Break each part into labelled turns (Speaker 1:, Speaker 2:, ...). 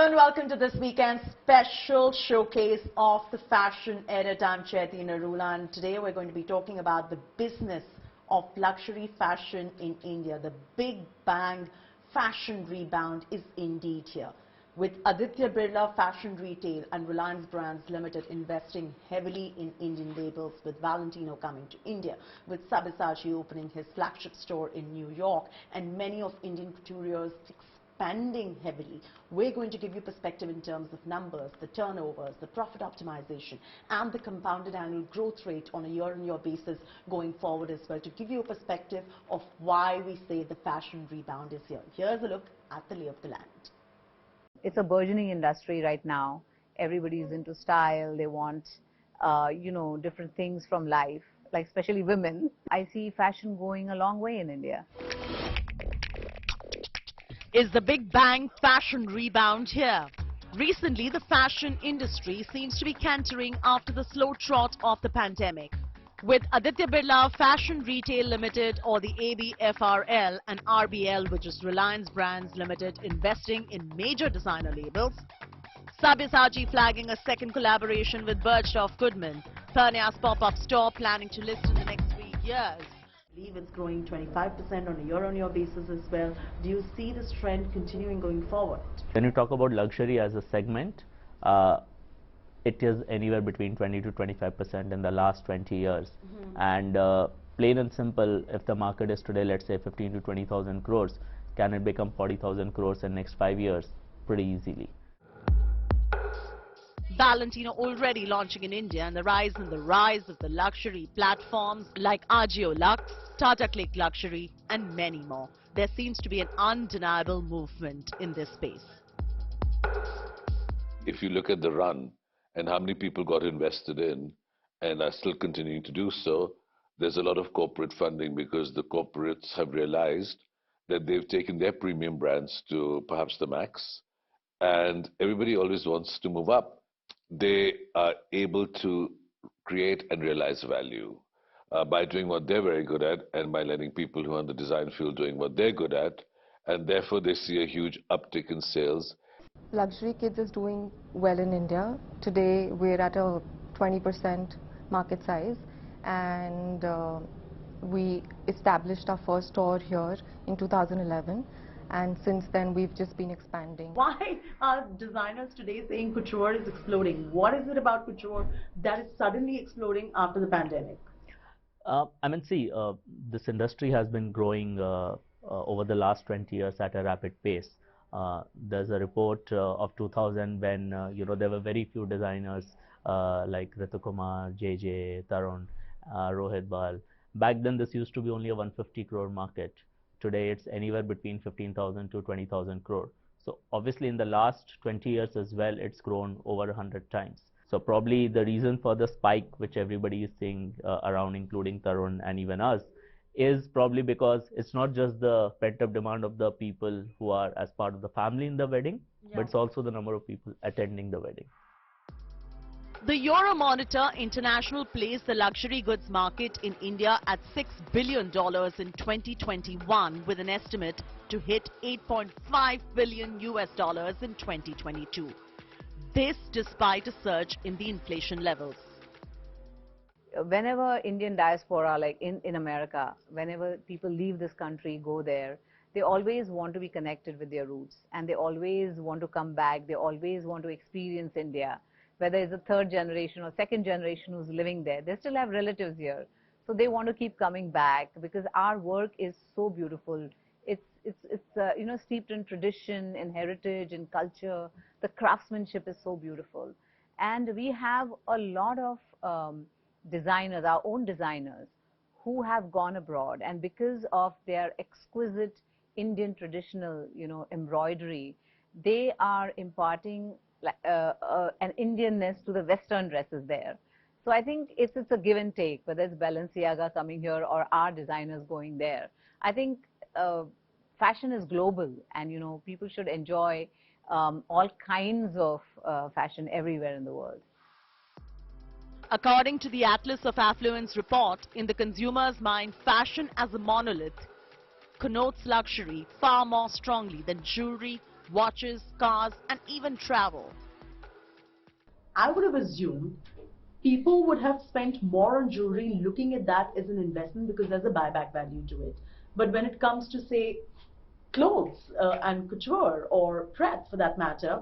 Speaker 1: Hello and welcome to this weekend's special showcase of the fashion edit. I'm Chaiti Narula, and today we're going to be talking about the business of luxury fashion in India. The big bang fashion rebound is indeed here, with Aditya Birla Fashion Retail and Reliance Brands Limited investing heavily in Indian labels, with Valentino coming to India, with Sabyasachi opening his flagship store in New York, and many of Indian couturiers expanding heavily. We're going to give you perspective in terms of numbers, the turnovers, the profit optimization, and the compounded annual growth rate on a year-on-year basis going forward as well, to give you a perspective of why we say the fashion rebound is here. Here's a look at the lay of the land.
Speaker 2: It's a burgeoning industry right now. Everybody's into style. They want, different things from life, like especially women. I see fashion going a long way in India.
Speaker 3: Is the big bang fashion rebound here? Recently, the fashion industry seems to be cantering after the slow trot of the pandemic, with Aditya Birla Fashion Retail Limited, or the ABFRL, and RBL, which is Reliance Brands Limited, investing in major designer labels. Sabyasachi flagging a second collaboration with Bergdorf Goodman. Pernya's pop-up store planning to list in the next 3 years.
Speaker 1: I believe it's growing 25% on a year-on-year basis as well. Do you see this trend continuing going forward?
Speaker 4: When you talk about luxury as a segment, it is anywhere between 20 to 25% in the last 20 years. And plain and simple, if the market is today, let's say 15 to 20,000 crores, can it become 40,000 crores in next 5 years? Pretty easily.
Speaker 3: Valentino already launching in India, and the rise of the luxury platforms like Agio Luxe, Tata Click Luxury, and many more. There seems to be an undeniable movement in this space.
Speaker 5: If you look at the run and how many people got invested in and are still continuing to do so, there's a lot of corporate funding, because the corporates have realized that they've taken their premium brands to perhaps the max, and everybody always wants to move up. They are able to create and realize value by doing what they're very good at, and by letting people who are in the design field doing what they're good at, and therefore they see a huge uptick in sales.
Speaker 6: Luxury kids is doing well in India. Today we're at a 20% market size, and we established our first store here in 2011, and since then we've just been expanding.
Speaker 1: Why are designers today saying couture is exploding? What is it about couture that is suddenly exploding after the pandemic?
Speaker 4: This industry has been growing over the last 20 years at a rapid pace. There's a report of 2000 when there were very few designers like Ritu Kumar, JJ, Tarun, Rohit Bal. Back then this used to be only a 150 crore market. Today it's anywhere between 15,000 to 20,000 crore. So obviously in the last 20 years as well, it's grown over 100 times. So probably the reason for the spike which everybody is seeing around, including Tarun and even us, is probably because it's not just the pent-up demand of the people who are as part of the family in the wedding, but it's also the number of people attending the wedding.
Speaker 3: The Euromonitor International placed the luxury goods market in India at $6 billion in 2021, with an estimate to hit $8.5 billion in 2022. This despite a surge in the inflation levels.
Speaker 2: Whenever Indian diaspora, like in America, whenever people leave this country, go there, they always want to be connected with their roots, and they always want to come back. They always want to experience India. Whether it's a third generation or second generation who's living there, they still have relatives here. So they want to keep coming back, because our work is so beautiful. It's steeped in tradition, in heritage, in culture. The craftsmanship is so beautiful. And we have a lot of designers, our own designers, who have gone abroad, and because of their exquisite Indian traditional, embroidery, they are imparting an Indianness to the Western dresses there. So I think it's a give and take, whether it's Balenciaga coming here or our designers going there. I think fashion is global, and people should enjoy all kinds of fashion everywhere in the world.
Speaker 3: According to the Atlas of Affluence report, in the consumer's mind, fashion as a monolith connotes luxury far more strongly than jewelry, watches, cars, and even travel.
Speaker 1: I would have assumed people would have spent more on jewelry looking at that as an investment because there's a buyback value to it. But when it comes to, say, clothes and couture or Pret for that matter,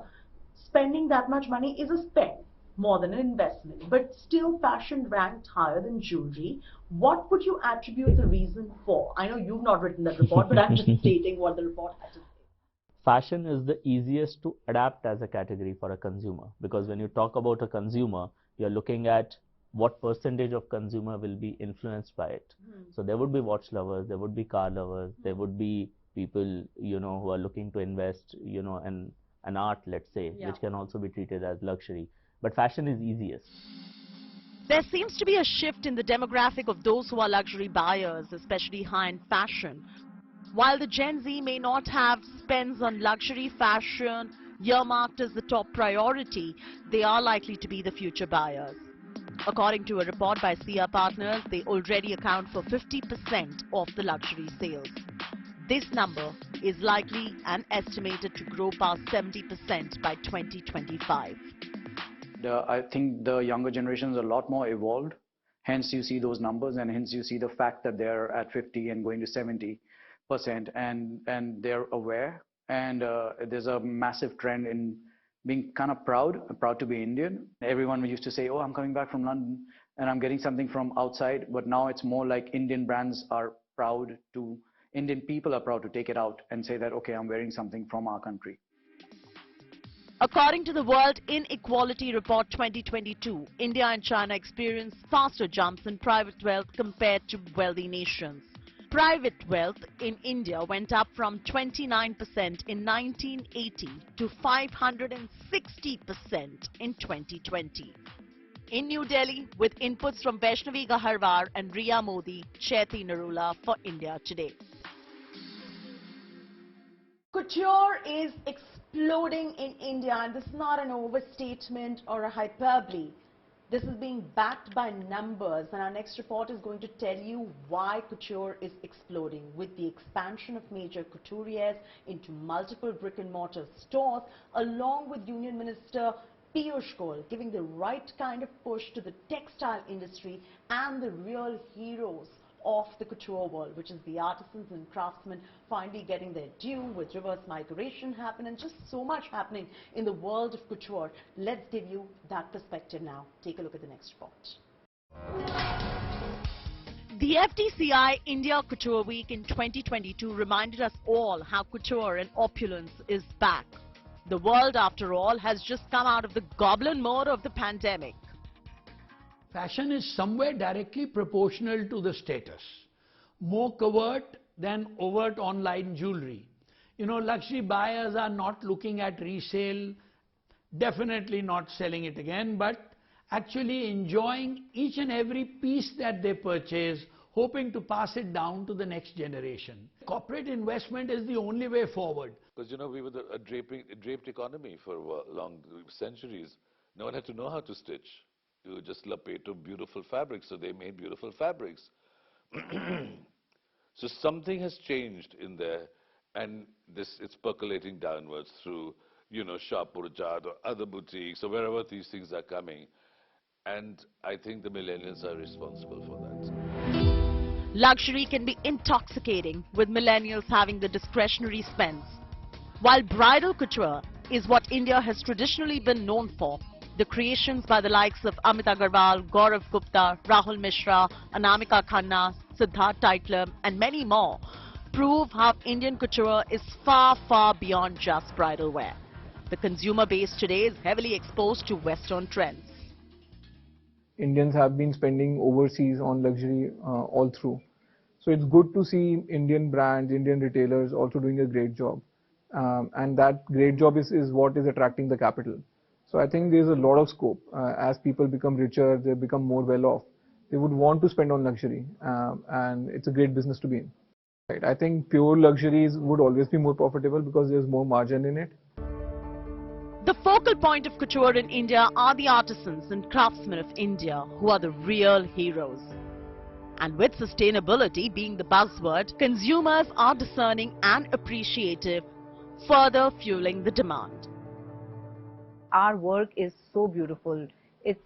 Speaker 1: spending that much money is a spend more than an investment. But still fashion ranked higher than jewelry. What would you attribute the reason for? I know you've not written that report, but I'm just stating what the report had to say.
Speaker 4: Fashion is the easiest to adapt as a category for a consumer, because when you talk about a consumer, you're looking at what percentage of consumer will be influenced by it. So there would be watch lovers, there would be car lovers, there would be people, you know, who are looking to invest, you know, in an art, let's say, which can also be treated as luxury. But fashion is easiest.
Speaker 3: There seems to be a shift in the demographic of those who are luxury buyers, especially high-end fashion. While the Gen Z may not have spends on luxury fashion earmarked as the top priority, they are likely to be the future buyers. According to a report by SIA Partners, they already account for 50% of the luxury sales. This number is likely and estimated to grow past 70% by 2025.
Speaker 7: I think the younger generation is a lot more evolved. Hence, you see those numbers, and hence you see the fact that they're at 50 and going to 70%, and they're aware. And there's a massive trend in being kind of proud to be Indian. Everyone used to say, "Oh, I'm coming back from London, and I'm getting something from outside." But now it's more like Indian brands are proud to, Indian people are proud to take it out and say that, "Okay, I'm wearing something from our country."
Speaker 3: According to the World Inequality Report 2022, India and China experience faster jumps in private wealth compared to wealthy nations. Private wealth in India went up from 29% in 1980 to 560% in 2020. In New Delhi, with inputs from Vaishnavi Gaharwar and Riya Modi, Chaiti Narula for India Today.
Speaker 1: Couture is exploding in India, and this is not an overstatement or a hyperbole. This is being backed by numbers, and our next report is going to tell you why couture is exploding. With the expansion of major couturiers into multiple brick-and-mortar stores, along with Union Minister Piyush Goyal giving the right kind of push to the textile industry and the real heroes of the couture world, which is the artisans and craftsmen finally getting their due, with reverse migration happening and just so much happening in the world of couture. Let's give you that perspective now. Take a look at the next report.
Speaker 3: The FDCI India Couture Week in 2022 reminded us all how couture and opulence is back. The world, after all, has just come out of the goblin mode of the pandemic.
Speaker 8: Fashion is somewhere directly proportional to the status. More covert than overt online jewelry. You know, luxury buyers are not looking at resale, definitely not selling it again, but actually enjoying each and every piece that they purchase, hoping to pass it down to the next generation. Corporate investment is the only way forward.
Speaker 5: Because, you know, we were a draped economy for long centuries. No one had to know how to stitch. You just lapate to beautiful fabrics, so they made beautiful fabrics. So something has changed in there, and it's percolating downwards through, you know, Shahpur-Jad or other boutiques or wherever these things are coming. And I think the millennials are responsible for that.
Speaker 3: Luxury can be intoxicating, with millennials having the discretionary spends. While bridal couture is what India has traditionally been known for, the creations by the likes of Amit Agarwal, Gaurav Gupta, Rahul Mishra, Anamika Khanna, Siddharth Taitlam and many more prove how Indian couture is far, far beyond just bridal wear. The consumer base today is heavily exposed to Western trends.
Speaker 9: Indians have been spending overseas on luxury all through. So it's good to see Indian brands, Indian retailers also doing a great job. And that great job is what is attracting the capital. So I think there's a lot of scope. As people become richer, they become more well off. They would want to spend on luxury, and it's a great business to be in. Right? I think pure luxuries would always be more profitable because there's more margin in it.
Speaker 3: The focal point of couture in India are the artisans and craftsmen of India, who are the real heroes. And with sustainability being the buzzword, consumers are discerning and appreciative further fueling the demand.
Speaker 2: Our work is so beautiful. It's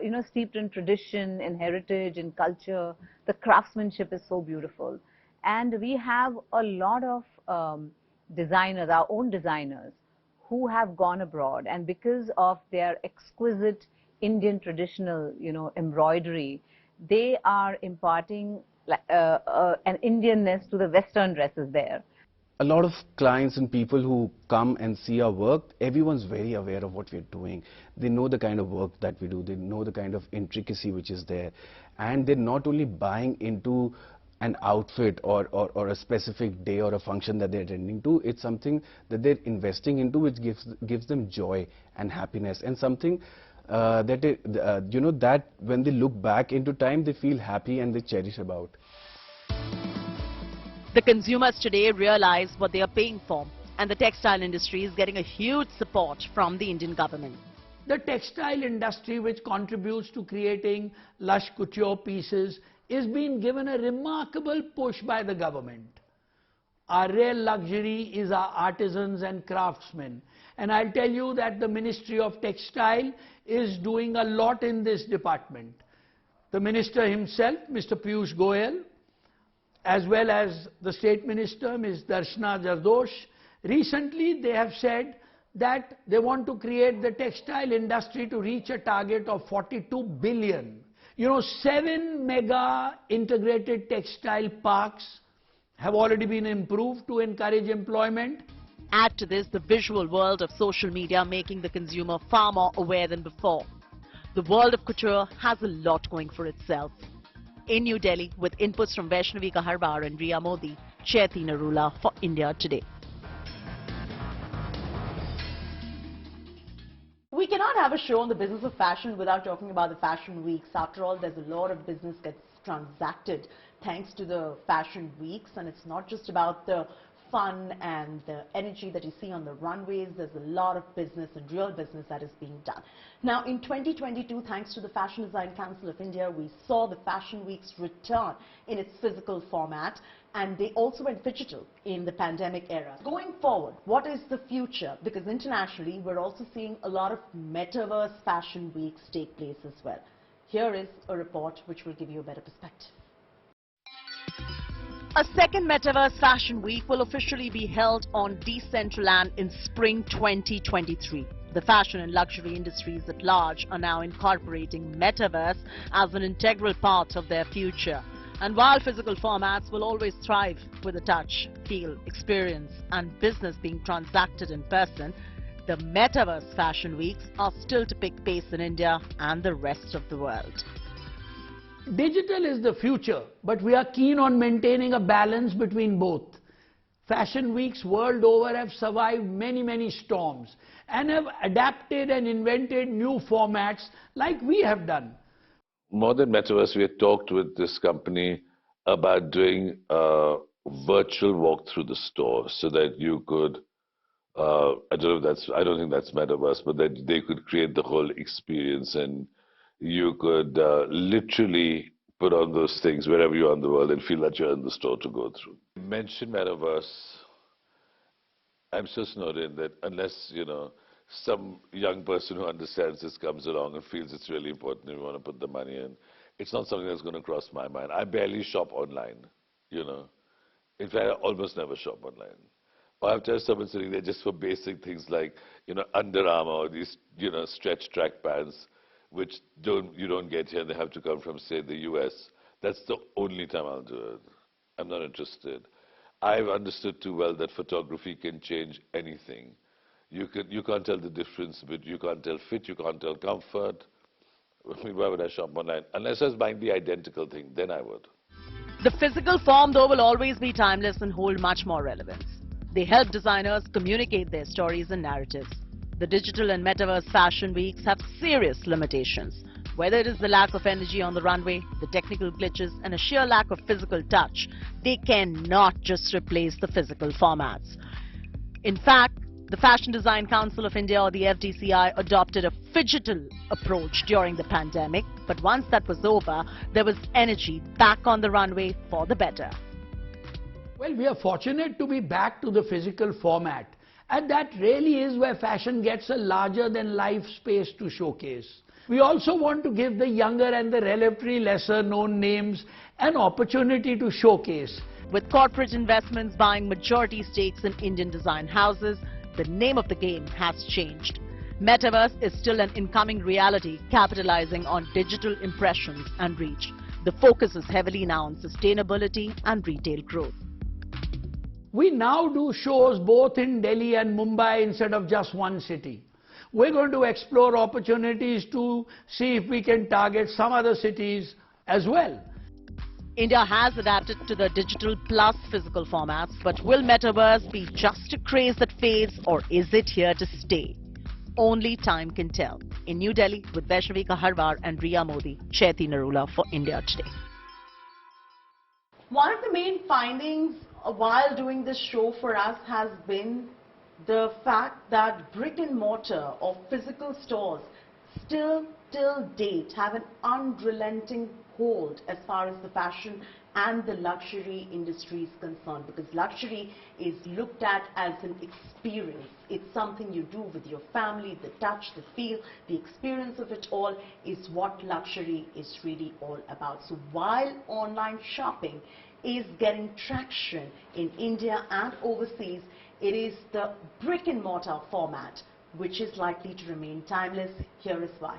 Speaker 2: you know, steeped in tradition, in heritage, in culture. The craftsmanship is so beautiful. And we have a lot of designers, our own designers, who have gone abroad, and because of their exquisite Indian traditional, you know, embroidery, they are imparting an Indianness to the Western dresses there.
Speaker 10: A lot of clients and people who come and see our work, everyone's very aware of what we're doing. They know the kind of work that we do, they know the kind of intricacy which is there, and they're not only buying into an outfit or a specific day or a function that they're attending to. It's something that they're investing into, which gives them joy and happiness, and something you know, that when they look back into time, they feel happy and they cherish about.
Speaker 3: The consumers today realize what they are paying for, and the textile industry is getting a huge support from the Indian government.
Speaker 8: The textile industry, which contributes to creating lush couture pieces, is being given a remarkable push by the government. Our real luxury is our artisans and craftsmen. And I'll tell you that the Ministry of Textile is doing a lot in this department. The Minister himself, Mr. Piyush Goyal, as well as the State Minister, Ms. Darshana Jardosh, recently they have said that they want to create the textile industry to reach a target of 42 billion. You know, 7 mega integrated textile parks have already been improved to encourage employment.
Speaker 3: Add to this the visual world of social media, making the consumer far more aware than before. The world of couture has a lot going for itself. In New Delhi, with inputs from Vaishnavi Kaharbar and Riya Modi, Chaiti Narula for India Today.
Speaker 1: We cannot have a show on the business of fashion without talking about the fashion weeks. After all, there's a lot of business gets transacted thanks to the fashion weeks, and it's not just about the fun and the energy that you see on the runways. There's a lot of business and real business that is being done. Now, in 2022, thanks to the Fashion Design Council of India, we saw the fashion weeks return in its physical format, and they also went digital in the pandemic era. Going forward, what is the future? Because internationally, we're also seeing a lot of metaverse fashion weeks take place as well. Here is a report which will give you a better perspective.
Speaker 3: A second Metaverse Fashion Week will officially be held on Decentraland in spring 2023. The fashion and luxury industries at large are now incorporating Metaverse as an integral part of their future. And while physical formats will always thrive with a touch, feel, experience and business being transacted in person, the Metaverse Fashion Weeks are still to pick pace in India and the rest of the world.
Speaker 8: Digital is the future, but we are keen on maintaining a balance between both. Fashion weeks world over have survived many storms and have adapted and invented new formats like we have done.
Speaker 5: More than Metaverse, we had talked with this company about doing a virtual walk through the store so that you could, I don't think that's Metaverse, but that they could create the whole experience and you could literally put on those things wherever you are in the world and feel that you're in the store to go through. You mentioned Metaverse. I'm so snowed in that unless, you know, some young person who understands this comes along and feels it's really important and we want to put the money in, it's not something that's going to cross my mind. I barely shop online, you know. In fact, I almost never shop online. Or I have to have someone sitting there just for basic things like, you know, Under Armour or these, you know, stretch track pants, which you don't get here. They have to come from, say, the US. That's the only time I'll do it. I'm not interested. I've understood too well that photography can change anything. You can't tell the difference, but you can't tell fit, you can't tell comfort. I mean, why would I shop online? Unless I was buying the identical thing, then I would.
Speaker 3: The physical form, though, will always be timeless and hold much more relevance. They help designers communicate their stories and narratives. The digital and metaverse fashion weeks have serious limitations. Whether it is the lack of energy on the runway, the technical glitches and a sheer lack of physical touch, they cannot just replace the physical formats. In fact, the Fashion Design Council of India, or the FDCI, adopted a phygital approach during the pandemic. But once that was over, there was energy back on the runway for the better.
Speaker 8: Well, we are fortunate to be back to the physical format, and that really is where fashion gets a larger than life space to showcase. We also want to give the younger and the relatively lesser known names an opportunity to showcase.
Speaker 3: With corporate investments buying majority stakes in Indian design houses, the name of the game has changed. Metaverse is still an incoming reality, capitalizing on digital impressions and reach. The focus is heavily now on sustainability and retail growth.
Speaker 8: We now do shows both in Delhi and Mumbai instead of just one city. We're going to explore opportunities to see if we can target some other cities as well.
Speaker 3: India has adapted to the digital plus physical formats, but will Metaverse be just a craze that fades, or is it here to stay? Only time can tell. In New Delhi, with Vaishnavi Kaharwar and Riya Modi, Chaiti Narula for India Today.
Speaker 1: One of the main findings while doing this show for us has been the fact that brick and mortar or physical stores still till date have an unrelenting hold as far as the fashion and the luxury industry is concerned, because luxury is looked at as an experience. It's something you do with your family, the touch, the feel, the experience of it all is what luxury is really all about. So while online shopping is getting traction in India and overseas, it is the brick and mortar format which is likely to remain timeless. Here is why.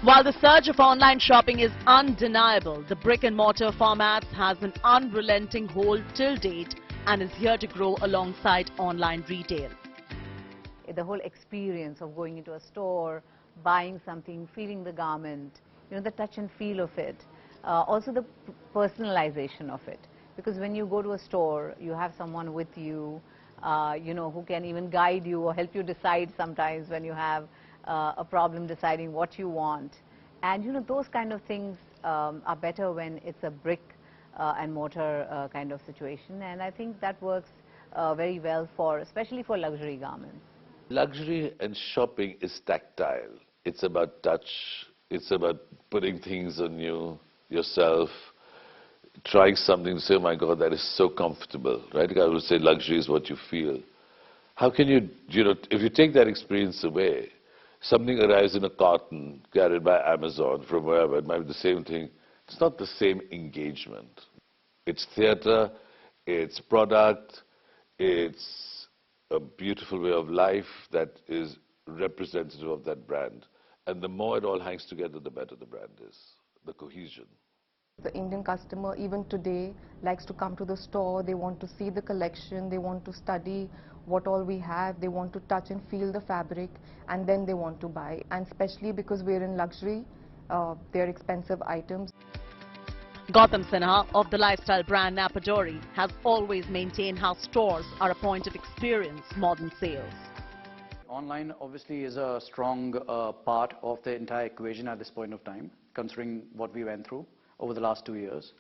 Speaker 3: While the surge of online shopping is undeniable, the brick and mortar format has an unrelenting hold till date and is here to grow alongside online retail.
Speaker 2: The whole experience of going into a store, buying something, feeling the garment, the touch and feel of it, also the personalization of it. Because when you go to a store, you have someone with you, who can even guide you or help you decide sometimes when you have a problem deciding what you want. And those kind of things are better when it's a brick and mortar kind of situation, and I think that works very well especially for luxury garments.
Speaker 5: Luxury and shopping is tactile. It's about touch. It's about putting things on yourself, trying something to say, oh my God, that is so comfortable, right? I would say luxury is what you feel. How can you, if you take that experience away, something arrives in a carton carried by Amazon from wherever, it might be the same thing. It's not the same engagement. It's theater, it's product, it's a beautiful way of life that is representative of that brand. And the more it all hangs together, the better the brand is, the cohesion.
Speaker 6: The Indian customer, even today, likes to come to the store. They want to see the collection, they want to study what all we have, they want to touch and feel the fabric, and then they want to buy. And especially because we're in luxury, they're expensive items.
Speaker 3: Gautam Sinha of the lifestyle brand Napadori has always maintained how stores are a point of experience more than sales.
Speaker 7: Online obviously is a strong part of the entire equation at this point of time, considering what we went through over the last 2 years.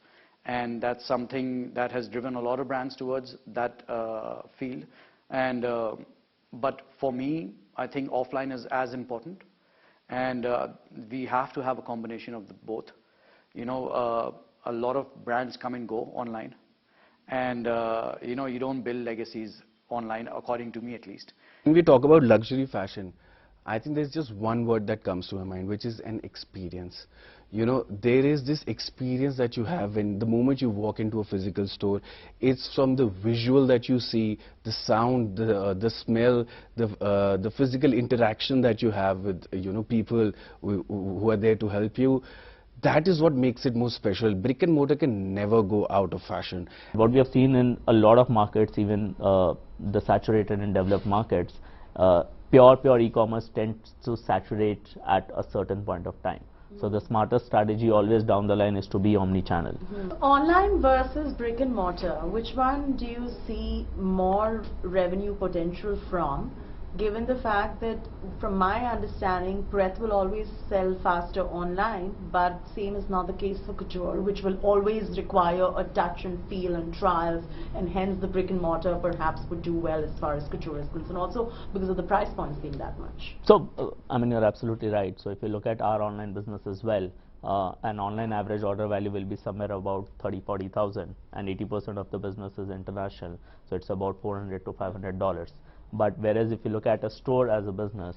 Speaker 7: And that's something that has driven a lot of brands towards that field. And but for me, I think offline is as important, and we have to have a combination of both. A lot of brands come and go online, and you don't build legacies online, according to me at least.
Speaker 10: When we talk about luxury fashion, I think there's just one word that comes to my mind, which is an experience. There is this experience that you have when the moment you walk into a physical store. It's from the visual that you see, the sound, the smell, the physical interaction that you have with people who are there to help you. That is what makes it more special. Brick and mortar can never go out of fashion.
Speaker 4: What we have seen in a lot of markets, even the saturated and developed markets, pure e-commerce tends to saturate at a certain point of time. So the smartest strategy always down the line is to be omni-channel.
Speaker 1: Online versus brick and mortar, which one do you see more revenue potential from? given the fact that, from my understanding, Breath will always sell faster online, but same is not the case for Couture, which will always require a touch and feel and trials, and hence the brick and mortar perhaps would do well as far as Couture is concerned, also because of the price points being that much.
Speaker 4: So, I mean, you're absolutely right. So, if you look at our online business as well, an online average order value will be somewhere about 30-40,000, and 80% of the business is international, so it's about $400 to $500. But whereas if you look at a store as a business,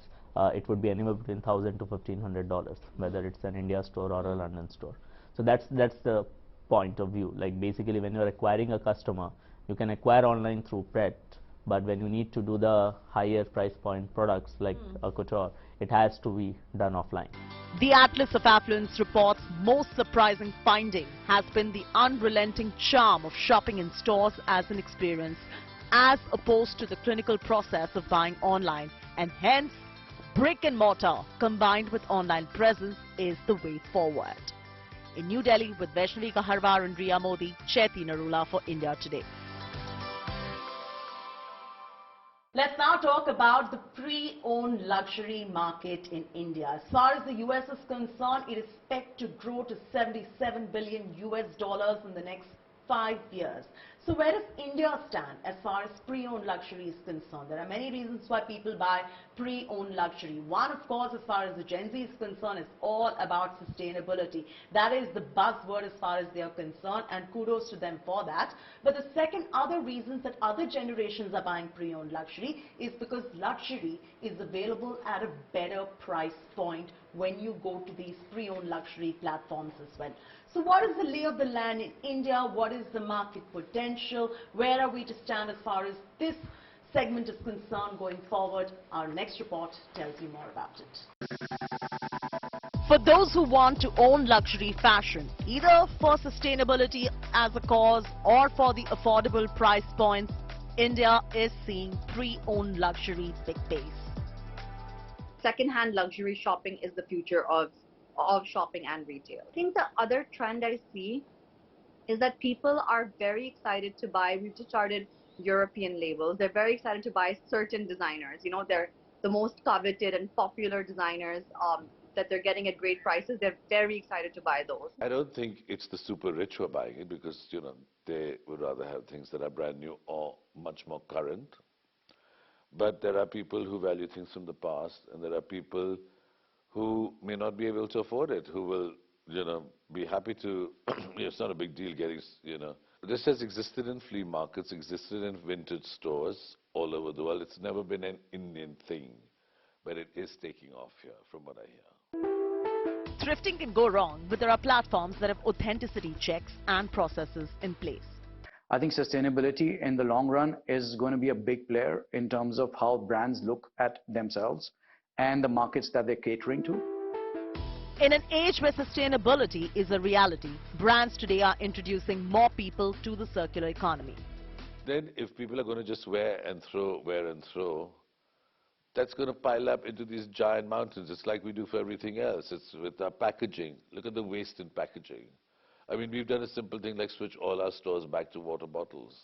Speaker 4: it would be anywhere between $1,000 to $1,500, whether it's an India store or a London store. So that's the point of view. Like basically, when you're acquiring a customer, you can acquire online through Pret, but when you need to do the higher price point products like a Couture, it has to be done offline.
Speaker 3: The Atlas of Affluence report's most surprising finding has been the unrelenting charm of shopping in stores as an experience, as opposed to the clinical process of buying online, and hence brick and mortar combined with online presence is the way forward. In New Delhi, with Vaishnavi Kaharwar and Riya Modi, Chaiti Narula for India Today.
Speaker 1: Let's now talk about the pre-owned luxury market in India. As far as the US is concerned, it is expected to grow to $77 billion in the next 5 years. So where does India stand as far as pre-owned luxury is concerned? There are many reasons why people buy pre-owned luxury. One, of course, as far as the Gen Z is concerned, is all about sustainability. That is the buzzword as far as they are concerned, and kudos to them for that. But the second other reasons that other generations are buying pre-owned luxury is because luxury is available at a better price point when you go to these pre-owned luxury platforms as well. So what is the lay of the land in India? What is the market potential? Where are we to stand as far as this segment is concerned going forward? Our next report tells you more about it.
Speaker 3: For those who want to own luxury fashion, either for sustainability as a cause or for the affordable price points, India is seeing pre-owned luxury big pace.
Speaker 11: Second-hand luxury shopping is the future of shopping and retail. I think the other trend I see is that people are very excited to buy. We've just started European labels. They're very excited to buy certain designers. You know, they're the most coveted and popular designers that they're getting at great prices. They're very excited to buy those.
Speaker 5: I don't think it's the super rich who are buying it because, you know, they would rather have things that are brand new or much more current. But there are people who value things from the past, and there are people who may not be able to afford it, who will, you know, be happy to, it's not a big deal getting, you know. This has existed in flea markets, existed in vintage stores all over the world. It's never been an Indian thing, but it is taking off here, from what I hear.
Speaker 3: Thrifting can go wrong, but there are platforms that have authenticity checks and processes in place.
Speaker 7: I think sustainability in the long run is going to be a big player in terms of how brands look at themselves and the markets that they're catering to.
Speaker 3: In an age where sustainability is a reality, brands today are introducing more people to the circular economy.
Speaker 5: Then if people are going to just wear and throw, that's going to pile up into these giant mountains. It's like we do for everything else. It's with our packaging. Look at the waste in packaging. I mean, we've done a simple thing like switch all our stores back to water bottles.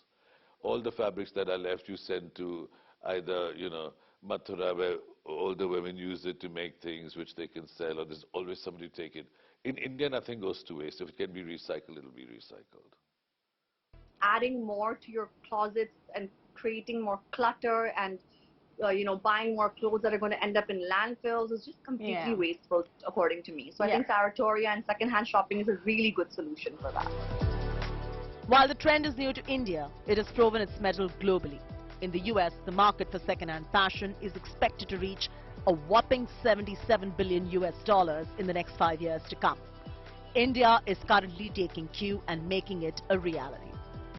Speaker 5: All the fabrics that are left you send to either, you know, Mathura, where older women use it to make things which they can sell, or there's always somebody to take it. In India, nothing goes to waste. If it can be recycled, it'll be recycled.
Speaker 11: Adding more to your closets and creating more clutter and you know, buying more clothes that are going to end up in landfills is just completely wasteful, according to me. So I think Saratoria and second-hand shopping is a really good solution for that.
Speaker 3: While the trend is new to India, it has proven its mettle globally. In the US, the market for second-hand fashion is expected to reach a whopping $77 billion in the next 5 years to come. India is currently taking cue and making it a reality.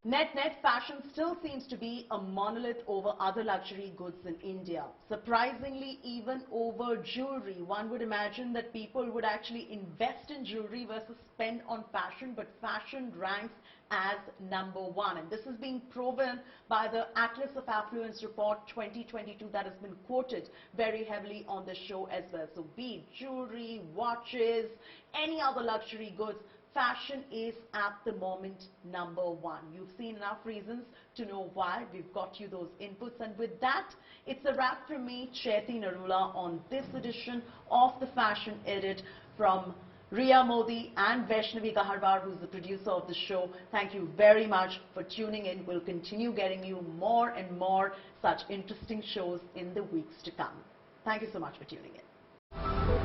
Speaker 1: Net fashion still seems to be a monolith over other luxury goods in India. Surprisingly, even over jewelry. One would imagine that people would actually invest in jewelry versus spend on fashion, but fashion ranks as #1. And this is being proven by the Atlas of Affluence report 2022 that has been quoted very heavily on the show as well. So be it jewelry, watches, any other luxury goods, fashion is at the moment #1. You've seen enough reasons to know why. We've got you those inputs, and with that, it's a wrap from me, Chaiti Narula, on this edition of the Fashion Edit from Riya Modi and Vaishnavi Gaharwar, who's the producer of the show. Thank you very much for tuning in. We'll continue getting you more and more such interesting shows in the weeks to come. Thank you so much for tuning in.